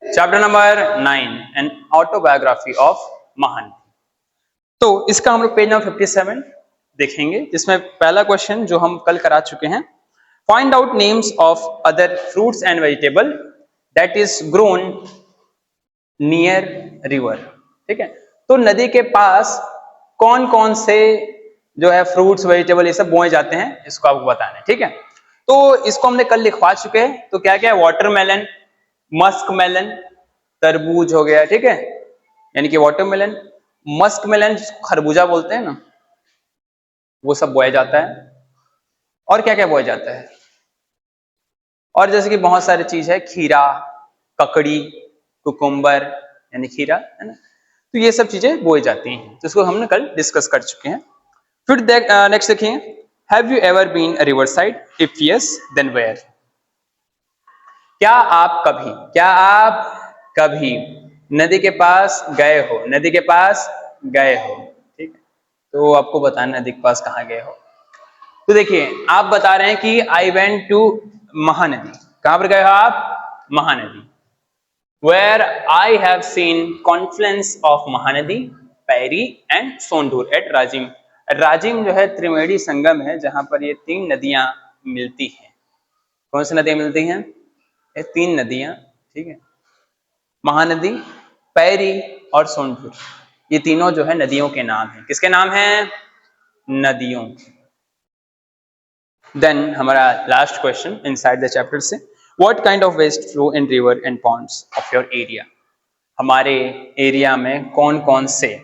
Chapter number 9 an autobiography of महान। तो इसका हम लोग पेज नंबर 57 देखेंगे, जिसमें पहला क्वेश्चन जो हम कल करा चुके हैं, find out names of other fruits and vegetable that is grown near river. ठीक है, तो नदी के पास कौन कौन से जो है फ्रूट्स वेजिटेबल ये सब बोए जाते हैं, इसको आपको बताना है। ठीक है, तो इसको हमने कल लिखवा चुके हैं। तो क्या क्या है, वाटरमेलन, मस्क मेलन, तरबूज हो गया। ठीक है, यानी कि वाटरमेलन, मस्क मेलन खरबूजा बोलते हैं ना, वो सब बोया जाता है। और क्या क्या बोया जाता है, और जैसे कि बहुत सारी चीज है, खीरा, ककड़ी, कुकुम्बर यानी खीरा, है ना, तो ये सब चीजें बोई जाती हैं। तो इसको हमने कल डिस्कस कर चुके हैं। फिर नेक्स्ट देखिए, have you ever been a river side, if yes then where. क्या आप कभी नदी के पास गए हो, नदी के पास गए हो। ठीक है, तो आपको बताना नदी के पास कहाँ गए हो। तो देखिए, आप बता रहे हैं कि आई वेंट टू महानदी। कहां पर गए हो आप, Mahanadi. Where I have seen confluence of Mahanadi, Pairi and Sondhur at Rajim. Rajim जो है त्रिवेणी संगम है, जहां पर ये तीन नदियां मिलती हैं। कौन सी नदियां मिलती हैं, ये तीन नदियां। ठीक है, महानदी, पैरी और सोनपुर, ये तीनों जो है नदियों के नाम हैं। किसके नाम हैं, नदियों। देन हमारा last question inside the chapter से, what kind of waste flow in river and ponds of your area. हमारे एरिया में कौन कौन से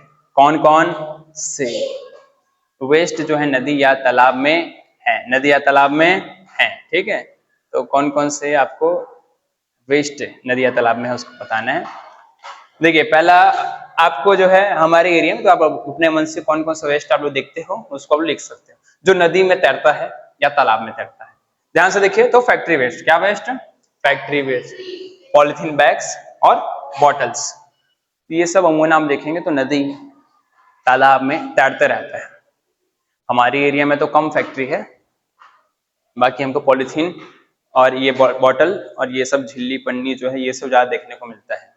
वेस्ट जो है नदी या तालाब में है, नदी या तालाब में है। ठीक है, तो कौन कौन से आपको वेस्ट नदी या तालाब में है उसको बताना है। देखिए, पहला आपको जो है हमारे एरिया में, तो आप अपने मन से कौन कौन सा वेस्ट आप लोग देखते हो उसको आप लिख सकते हो, जो नदी में तैरता है या तालाब में तैरता है। ध्यान से देखिए, तो फैक्ट्री वेस्ट, क्या waste, factory waste, polythene bags और बॉटल्स, ये सब अमूमन हम देखेंगे तो नदी तालाब में तैरते रहता है। हमारे एरिया में तो कम फैक्ट्री है, बाकी हमको पॉलिथीन और ये बॉटल और ये सब झिल्ली पन्नी जो है ये सब ज्यादा देखने को मिलता है।